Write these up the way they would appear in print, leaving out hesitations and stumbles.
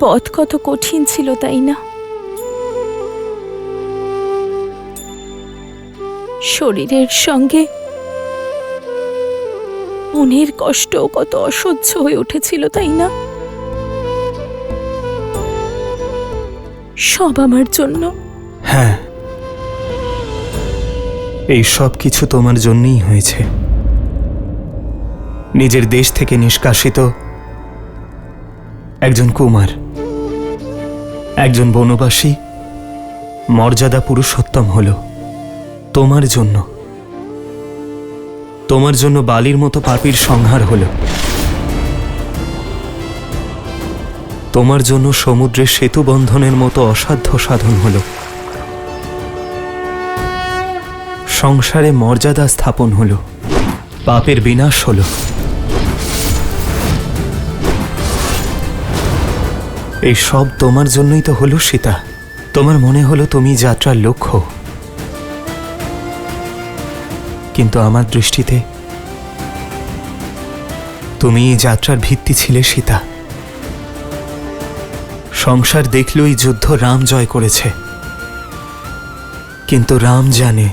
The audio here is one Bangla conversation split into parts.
পথ কত কঠিন ছিল, তাই না? শরীরের সঙ্গে মনের কষ্টও কত অসহ্য হয়ে উঠেছিল, তাই না? সব আমার জন্য। হ্যাঁ, এই সব কিছু তোমার জন্যই হয়েছে। নিজের দেশ থেকে নিষ্কাশিত একজন কুমার, একজন বনবাসী মর্যাদা পুরুষোত্তম হল তোমার জন্য। তোমার জন্য বালির মতো পাপীর সংহার হল। তোমার জন্য সমুদ্রের সেতু বন্ধনের মতো অসাধ্য সাধন হল। সংসারে মর্যাদা স্থাপন হল, পাপের বিনাশ হল। এই সব তোমার জন্যই তো হলো সীতা। তোমার মনে হলো তুমি যাত্রার লক্ষ্য, কিন্তু আমার দৃষ্টিতে তুমি এই যাত্রার ভিত্তি ছিলে সীতা। সংসার দেখলেই যুদ্ধ রাম জয় করেছে, কিন্তু রাম জানে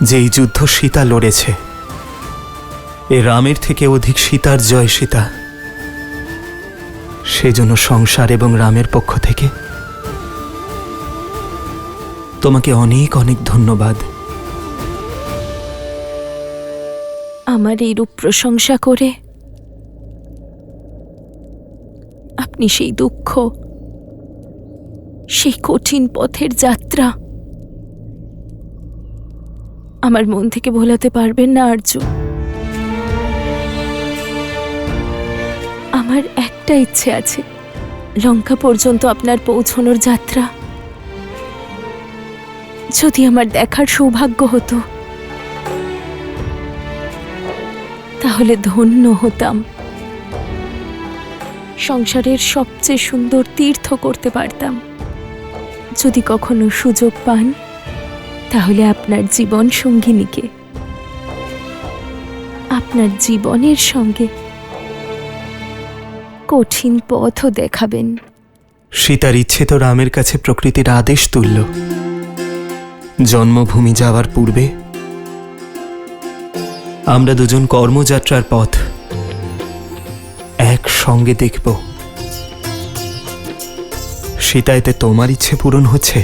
যে এই যুদ্ধ সীতা লড়েছে। এ রামের থেকে অধিক সীতার জয় সীতা। সেজন্য সংসার এবং রামের পক্ষ থেকে তোমাকে অনেক অনেক ধন্যবাদ। আমার এইরূপ প্রশংসা করে আপনি সেই দুঃখ, সেই কঠিন পথের যাত্রা আমার মন থেকে ভোলাতে পারবেন না আর্য। আমার একটা ইচ্ছে আছে, লঙ্কা পর্যন্ত আপনার পৌঁছানোর যাত্রা যদি আমার দেখার সৌভাগ্য হতো, তাহলে ধন্য হতাম। সংসারের সবচেয়ে সুন্দর তীর্থ করতে পারতাম। যদি কখনো সুযোগ পান, তাহলে আপনার জীবন সঙ্গিনীকে, আপনার জীবনের সঙ্গে কঠিন পথও দেখাবেন। সীতার ইচ্ছে তো রামের কাছে প্রকৃতির আদেশ তুল্য। জন্মভূমি যাওয়ার পূর্বে আমরা দুজন কর্মযাত্রার পথ একসঙ্গে দেখব। সীতা, এতে তোমার ইচ্ছে পূরণ হচ্ছে,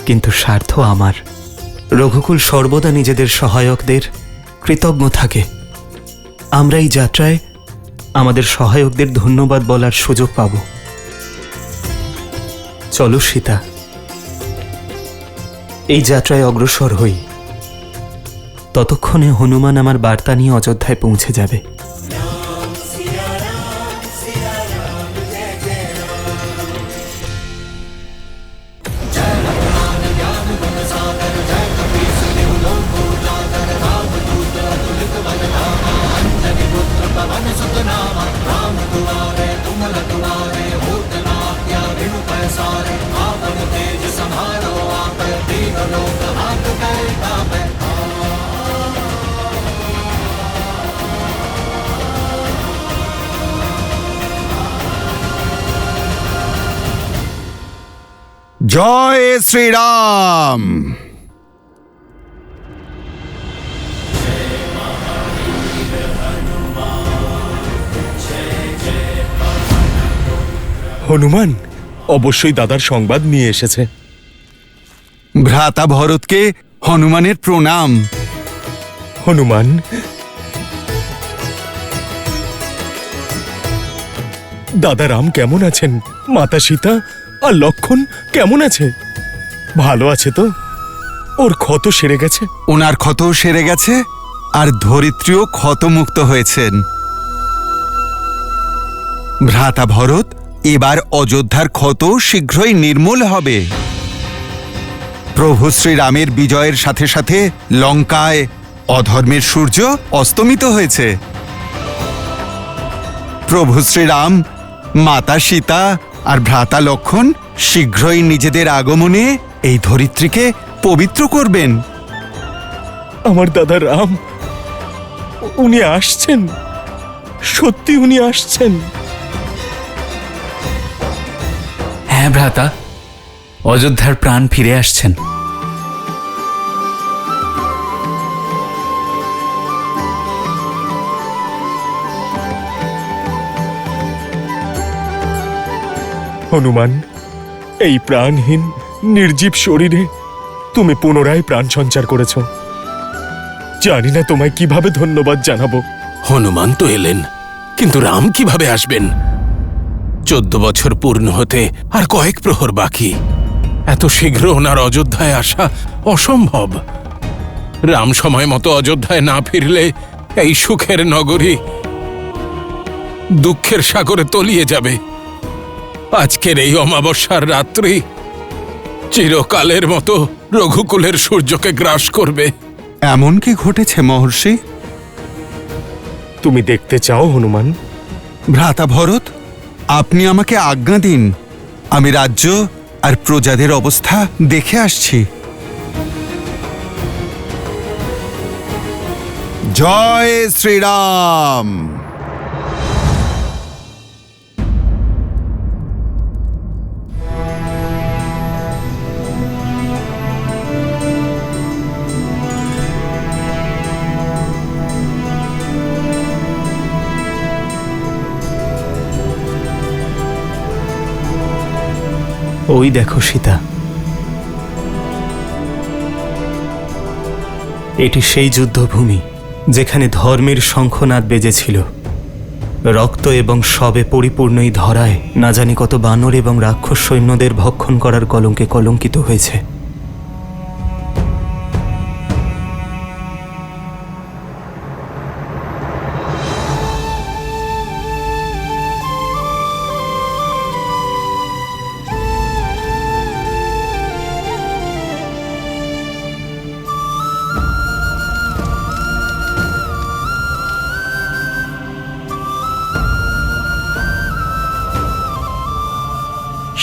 কিন্তু স্বার্থ আমার। রঘুকুল সর্বদা নিজেদের সহায়কদের কৃতজ্ঞ থাকে। আমরা এই যাত্রায় আমাদের সহায়কদের ধন্যবাদ বলার সুযোগ পাব। চলো সীতা, এই যাত্রায় অগ্রসর হই। ততক্ষণে হনুমান আমার বার্তা নিয়ে অযোধ্যায় পৌঁছে যাবে। জয় শ্রীরাম। হনুমান অবশ্যই দাদার সংবাদ নিয়ে এসেছে। ভ্রাতা ভরতকে হনুমানের প্রণাম। হনুমান, দাদা রাম কেমন আছেন? মাতা সীতা আর লক্ষণ কেমন আছে? ভালো আছে তো? ওর ক্ষত সেরে গেছে? ওনার ক্ষত সেরে গেছে, আর ধরিত্রীও ক্ষতমুক্ত হয়েছেন। ভ্রাতা ভরত, এবার অযোধ্যার ক্ষত শীঘ্রই নির্মূল হবে। প্রভু শ্রীরামের বিজয়ের সাথে সাথে লঙ্কায় অধর্মের সূর্য অস্তমিত হয়েছে। প্রভু শ্রীরাম, মাতা সীতা আর ভ্রাতা লক্ষণ শীঘ্রই নিজেদের আগমনে এই ধরিত্রীকে পবিত্র করবেন। আমার দাদা রাম, উনি আসছেন, সত্যি উনি আসছেন। হ্যাঁ ভ্রাতা, অযোধ্যার প্রাণ ফিরে আসছেন। হনুমান, এই প্রাণহীন নির্জীব শরীরে তুমি পুনরায় প্রাণ সঞ্চার করেছ। জানি না তোমায় কিভাবে ধন্যবাদ জানাবো। হনুমান তো এলেন, কিন্তু রাম কিভাবে আসবেন? 14 বছর পূর্ণ হতে আর কয়েক প্রহর বাকি। এত শীঘ্র ওনার অযোধ্যায় আসা অসম্ভব। রাম সময় মতো অযোধ্যায় না ফিরলে এই সুখের নগরী দুঃখের সাগরে তলিয়ে যাবে। আজকের এই অমাবস্যার রাত্রি চিরকালের মতো রঘুকুলের সূর্যকে গ্রাস করবে। এমন কি ঘটেছে মহর্ষি? তুমি দেখতে চাও হনুমান? ভ্রাতা ভরত, আপনি আমাকে আজ্ঞা দিন, আমি রাজ্য আর প্রজাদের অবস্থা দেখে আসছি। জয় শ্রীরাম। ওই দেখো সীতা, এটি সেই যুদ্ধভূমি যেখানে ধর্মের শঙ্খনাদ বেজেছিল। রক্ত এবং শবে পরিপূর্ণ এই ধরায় না জানি কত বানর এবং রাক্ষস সৈন্যদের ভক্ষণ করার কলঙ্কে কলঙ্কিত হয়েছে।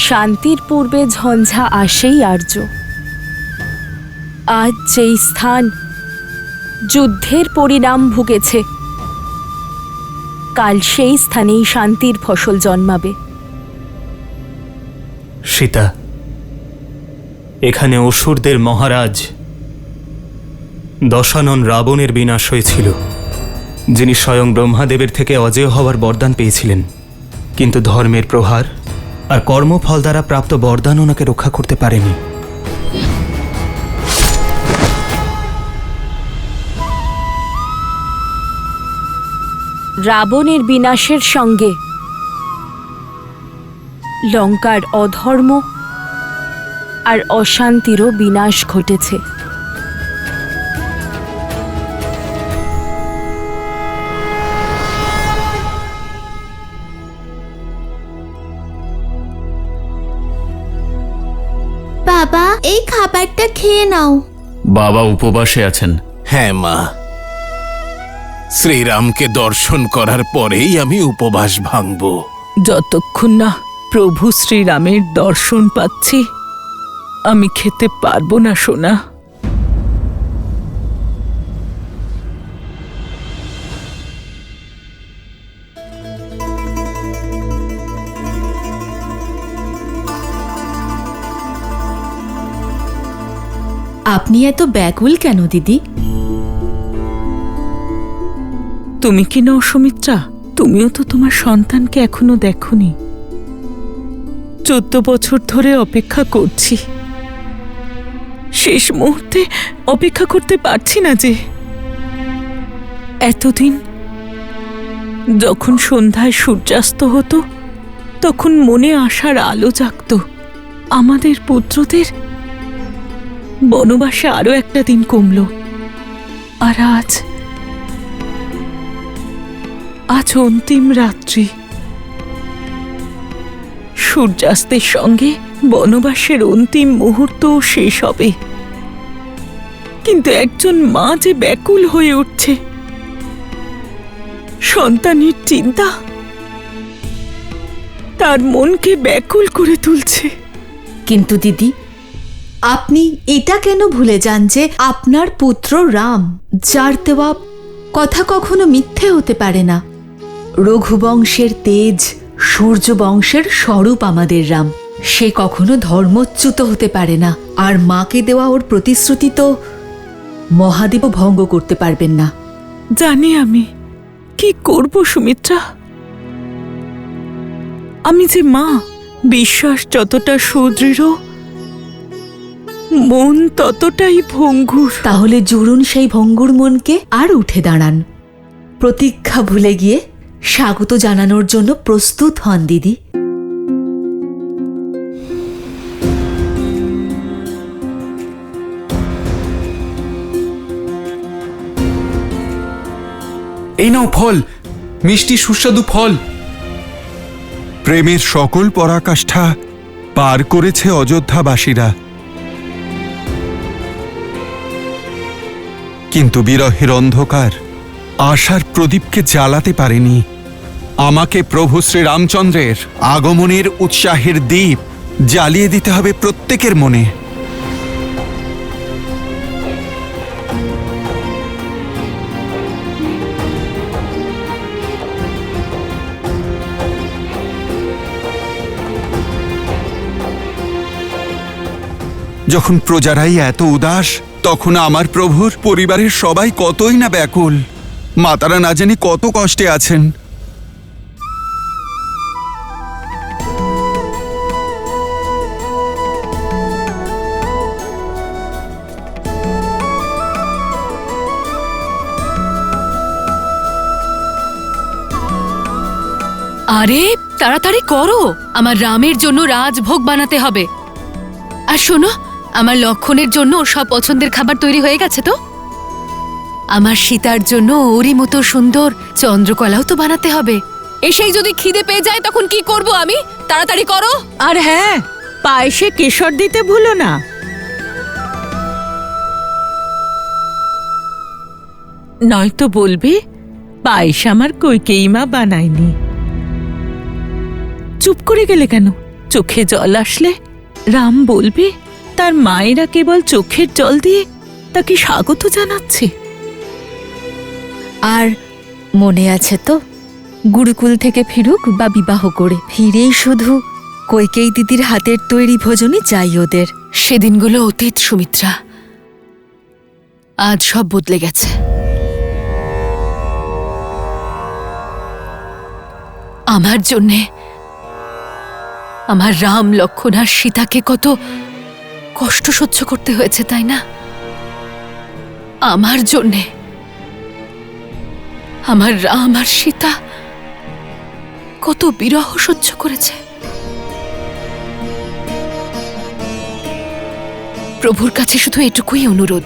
শান্তির পূর্বে ঝঞ্ঝা আসেই আর্য। আজ যেই স্থান যুদ্ধের পরিণাম ভুগেছে, কাল সেই স্থানেই শান্তির ফসল জন্মাবে। সীতা, এখানে অসুরদের মহারাজ দশানন রাবণের বিনাশ হয়েছিল, যিনি স্বয়ং ব্রহ্মাদেবের থেকে অজেয় হওয়ার বরদান পেয়েছিলেন। কিন্তু ধর্মের প্রহার আর কর্মফল দ্বারা প্রাপ্ত বরদান ওনাকে রক্ষা করতে পারেনি। রাবণের বিনাশের সঙ্গে লঙ্কার অধর্ম আর অশান্তিরও বিনাশ ঘটেছে। বাবা, এই খাবারটা খেয়ে নাও। বাবা উপবাসে আছেন। হ্যাঁ মা, শ্রীরামকে দর্শন করার পরেই আমি উপবাস ভাঙব। যতক্ষণ না প্রভু শ্রীরামের দর্শন পাচ্ছি আমি খেতে পারবো না সোনা। আপনি এত ব্যাকুল কেন দিদি? তুমি কি নও সুমিত্রা? তুমিও তো তোমার সন্তানকে এখনো দেখোনি। 14 বছর ধরে অপেক্ষা করছি, শেষ মুহূর্তে অপেক্ষা করতে পারছি না যে। এতদিন যখন সন্ধ্যায় সূর্যাস্ত হতো তখন মনে আশার আলো জাগত, আমাদের পুত্রদের বনবাসে আরো একটা দিন কমল। আর আজ অন্তিম রাত্রি। সূর্যাস্তের সঙ্গে বনবাসের অন্তিম মুহূর্তও শেষ হবে। কিন্তু একজন মা যে ব্যাকুল হয়ে উঠছে, সন্তানের চিন্তা তার মনকে ব্যাকুল করে তুলছে। কিন্তু দিদি, আপনি এটা কেন ভুলে যান যে আপনার পুত্র রাম, যার দেওয়া কথা কখনো মিথ্যে হতে পারে না। রঘুবংশের তেজ, সূর্য বংশের স্বরূপ আমাদের রাম। সে কখনো ধর্মচ্যুত হতে পারে না, আর মাকে দেওয়া ওর প্রতিশ্রুতি তো মহাদেবও ভঙ্গ করতে পারবেন না। জানি আমি কি করব সুমিত্রা। আমি যে মা, বিশ্বাস যতটা সুদৃঢ়, মন ততটাই ভঙ্গুর। তাহলে জুড়ুন সেই ভঙ্গুর মনকে আর উঠে দাঁড়ান। প্রতীক্ষা ভুলে গিয়ে স্বাগত জানানোর জন্য প্রস্তুত হন দিদি। এই নাও ফল, মিষ্টি সুস্বাদু ফল। প্রেমের সকল পরাকাষ্ঠা পার করেছে অযোধ্যাবাসীরা, কিন্তু বিরহের অন্ধকার আশার প্রদীপকে জ্বালাতে পারেনি। আমাকে প্রভু শ্রীরামচন্দ্রের আগমনের উৎসাহের দীপ জ্বালিয়ে দিতে হবে প্রত্যেকের মনে। যখন প্রজারাই এত উদাস, তখন আমার প্রভুর পরিবারের সবাই কতই না ব্যাকুল। মাতারা না জানি কত কষ্টে আছেন। আরে তাড়াতাড়ি করো, আমার রামের জন্য রাজভোগ বানাতে হবে। আর শোনো, আমার লক্ষণের জন্য ওর সব পছন্দের খাবার তৈরি হয়ে গেছে তো? আমার সীতার জন্য ওরই মতো সুন্দর চন্দ্রকলাও তো বানাতে হবে। এসেই যদি খিদে পেয়ে যায় তখন কি করব আমি? তাড়াতাড়ি করো। আর হ্যাঁ, পায়েসে কেশর দিতে ভুলো না। নয়তো বলবে পায়েস আমার কইকেয়ী মা বানায়নি। চুপ করে গেলে কেন? চোখে জল আসলে রাম বলবে তার মায়েরা কেবল চোখের জল দিয়ে তাকে স্বাগত জানাচ্ছে। আর মনে আছে তো, গুরুকুল থেকে ফিরুক বা বিবাহ করে, ফিরেই শুধু কইকেয়ী দিদির হাতের তৈরি ভোজনই চাই ওদের। সেদিনগুলো অতীত সুমিত্রা, আজ সব বদলে গেছে। আমার জন্যে আমার রাম, লক্ষণ আর সীতাকে কত কষ্ট সহ্য করতে হয়েছে, তাই না? আমার জন্যে আমার রাম আর সীতা কত বিরহ সহ্য করেছে। প্রভুর কাছে শুধু এটুকুই অনুরোধ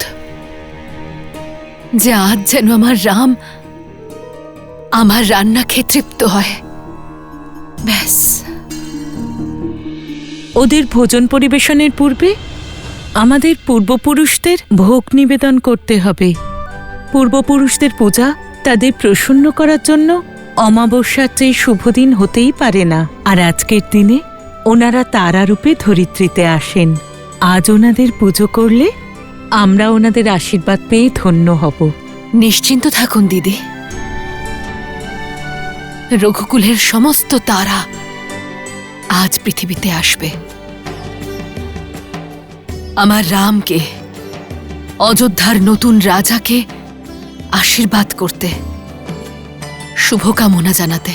যে আজ যেন আমার রাম আমার রান্না খেয়ে তৃপ্ত হয়, ব্যাস। ওদের ভোজন পরিবেশনের পূর্বে আমাদের পূর্বপুরুষদের ভোগ নিবেদন করতে হবে। পূর্বপুরুষদের পূজা তাদের প্রসন্ন করার জন্য অমাবস্যার চেয়ে শুভ দিন হতেই পারে না। আর আজকের দিনে ওনারা তারারূপে ধরিত্রীতে আসেন। আজ ওনাদের পুজো করলে আমরা ওনাদের আশীর্বাদ পেয়ে ধন্য হব। নিশ্চিন্ত থাকুন দিদি, রঘুকুলের সমস্ত তারা আজ পৃথিবীতে আসবে আমার রামকে, অযোধ্যার নতুন রাজাকে আশীর্বাদ করতে, শুভকামনা জানাতে।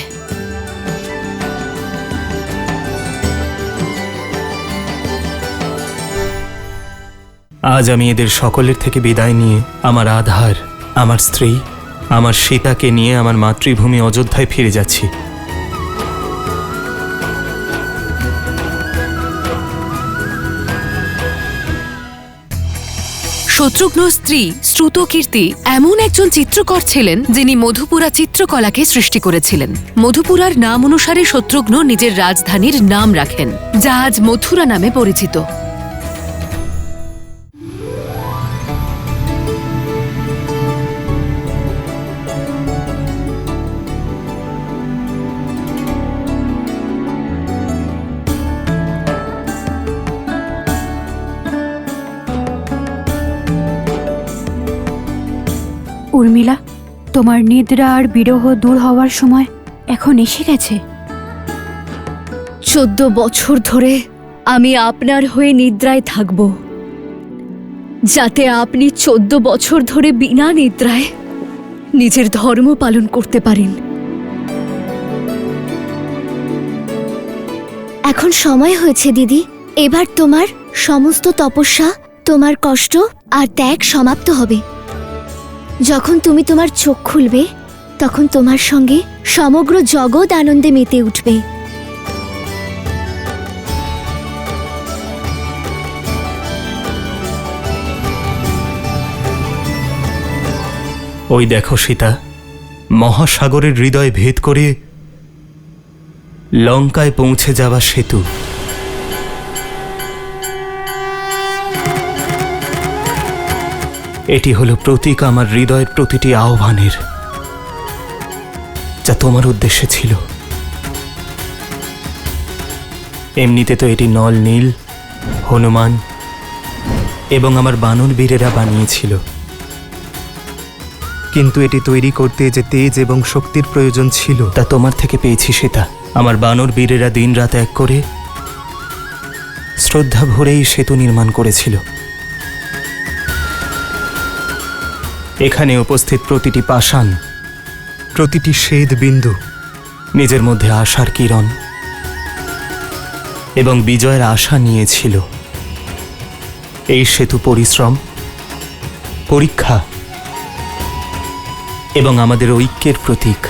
আজ আমি এদের সকলের থেকে বিদায় নিয়ে আমার আধার, আমার স্ত্রী, আমার সীতাকে নিয়ে আমার মাতৃভূমি অযোধ্যায় ফিরে যাচ্ছি। শত্রুঘ্ন স্ত্রী শ্রুতকীর্তি এমন একজন চিত্রকর ছিলেন যিনি মধুপুরা চিত্রকলাকে সৃষ্টি করেছিলেন। মধুপুরার নাম অনুসারে শত্রুঘ্ন নিজের রাজধানীর নাম রাখেন, যা আজ মথুরা নামে পরিচিত। উর্মিলা, তোমার নিদ্রা আর বিরহ দূর হওয়ার সময় এখন এসে গেছে। 14 বছর ধরে আমি আপনার হয়ে নিদ্রায় থাকব, যাতে আপনি 14 বছর ধরে বিনা নিদ্রায় নিজের ধর্ম পালন করতে পারেন। এখন সময় হয়েছে দিদি, এবার তোমার সমস্ত তপস্যা, তোমার কষ্ট আর ত্যাগ সমাপ্ত হবে। যখন তুমি তোমার চোখ খুলবে, তখন তোমার সঙ্গে সমগ্র জগৎ আনন্দে মেতে উঠবে। ওই দেখো সীতা, মহাসাগরের হৃদয় ভেদ করে লঙ্কায় পৌঁছে যাওয়া সেতু। এটি হলো প্রতীক আমার হৃদয়ের প্রতিটি আহ্বানের, যা তোমার উদ্দেশ্যে ছিল। এমনিতে তো এটি নল নীল, হনুমান এবং আমার বানর বীরেরা বানিয়েছিল, কিন্তু এটি তৈরি করতে যে তেজ এবং শক্তির প্রয়োজন ছিল তা তোমার থেকে পেয়েছি সীতা। আমার বানর বীরেরা দিনরাত এক করে শ্রদ্ধা ভরেই সেতু নির্মাণ করেছিল। এখানে উপস্থিত প্রতিটি পাষাণ, প্রতিটি শ্বেত বিন্দু নিজের মধ্যে আশার কিরণ এবং বিজয়ের আশা নিয়েছিল। এই সেতু পরিশ্রম, পরীক্ষা এবং আমাদের ঐক্যের প্রতীক।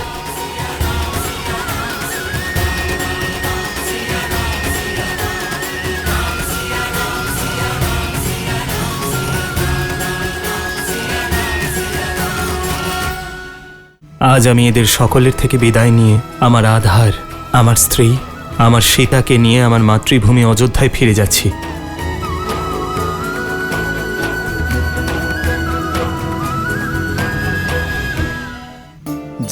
আজ আমি এদের সকলের থেকে বিদায় নিয়ে আমার আধার, আমার স্ত্রী, আমার সীতাকে নিয়ে আমার মাতৃভূমি অযোধ্যায় ফিরে যাচ্ছি।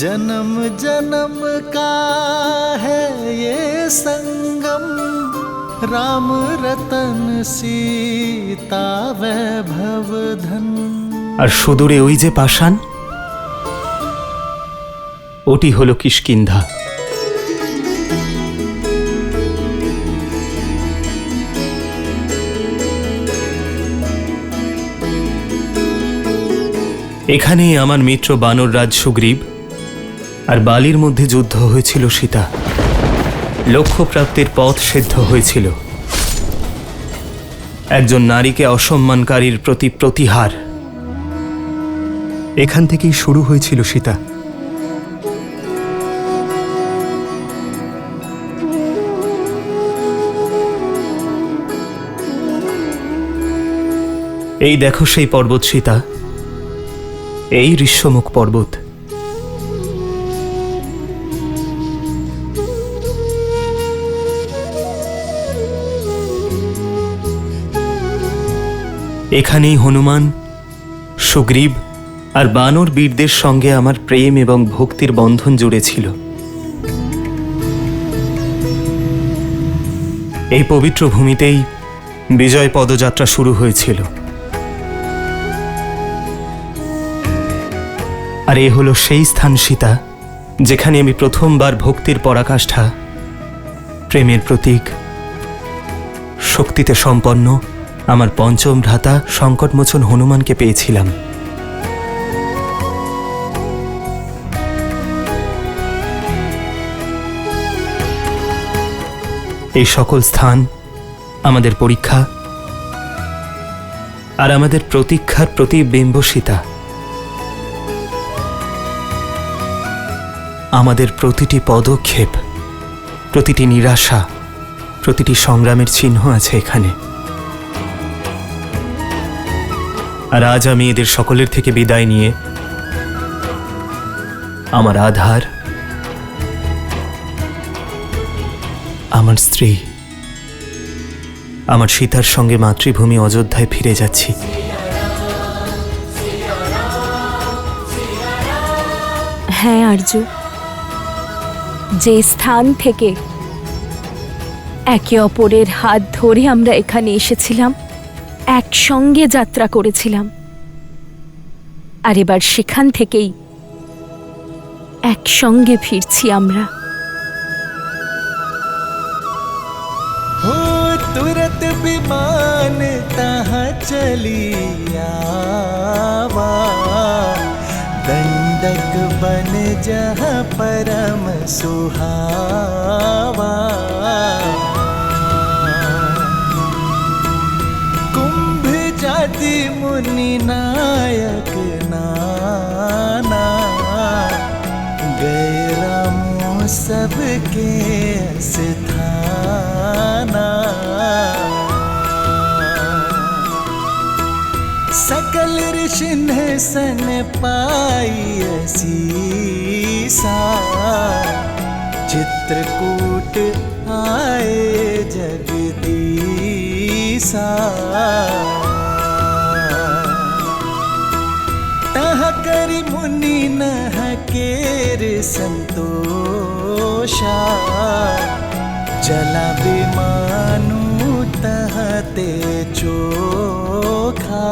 जन्म जन्म का है ये संगम, राम रतन सीता वैभव धन। আর সুদূরে ওই যে পাষাণ, ওটি হলো কিষ্কিন্ধা। এখানেই আমার মিত্র বানররাজ সুগ্রীব আর বালির মধ্যে যুদ্ধ হয়েছিল সীতা। লক্ষ্য প্রাপ্তির পথ সিদ্ধ হয়েছিল। একজন নারীকে অসম্মানকারীর প্রতি প্রতিহার। এখান থেকেই শুরু হয়েছিল সীতা। এই দেখো সেই পর্বত সীতা, এই ঋষ্যমুখ পর্বত। এখানেই হনুমান, সুগ্রীব আর বানর বীরদের সঙ্গে আমার প্রেম এবং ভক্তির বন্ধন জুড়েছিল। এই পবিত্র ভূমিতেই বিজয় পদযাত্রা শুরু হয়েছিল। আর এ হলো সেই স্থান সীতা, যেখানে আমি প্রথমবার ভক্তির পরাকাষ্ঠা, প্রেমের প্রতীক, শক্তিতে সম্পন্ন আমার পঞ্চম ভ্রাতা সংকটমোচন হনুমানকে পেয়েছিলাম। এই সকল স্থান আমাদের পরীক্ষা আর আমাদের প্রতীক্ষার প্রতিবিম্ব সীতা। আমাদের প্রতিটি পদক্ষেপ, প্রতিটি নিরাশা, প্রতিটি সংগ্রামের চিহ্ন আছে এখানে। আর আজ আমি এদের সকলের থেকে বিদায় নিয়ে আমার আধার, আমার স্ত্রী, আমার সীতার সঙ্গে মাতৃভূমি অযোধ্যায় ফিরে যাচ্ছি। হ্যাঁ আরজু, যে স্থান থেকে একে অপরের হাত ধরে আমরা এখানে এসেছিলাম, একসঙ্গে যাত্রা করেছিলাম, আর এবার সেখান থেকেই একসঙ্গে ফিরছি আমরা। हो तुर जहाँ परम सुहावा। कुंभ जाति मुनि नायक नाना, गए रामों सबके स्थाना। सकल ऋषिन सन पाई असीसा, चित्रकूट आए जगदीसा। तह करि मुनि नह केर संतोषा, चला विमानु तहते चोखा।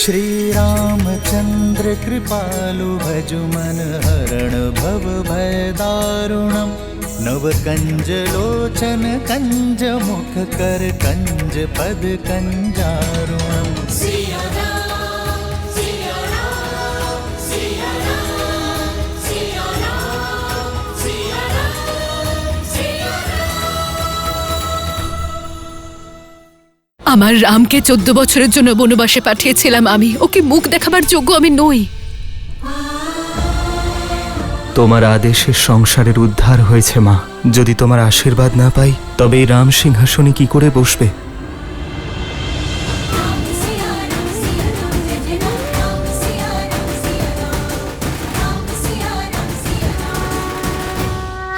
श्री रामचंद्र कृपालु भजु मन हरण भव भय दारुणम। नव कंज लोचन कंज मुख कर कंज पद कंजारुणम। আমার রামকে 14 বছরের জন্য বনবাসে পাঠিয়েছিলাম আমি। ওকে মুখ দেখাবার যোগ্য আমি নই। তোমার আদেশে সংসারের উদ্ধার হয়েছে মা। যদি তোমার আশীর্বাদ না পাই তবে এই রাম সিংহাসনে কি করে বসবে?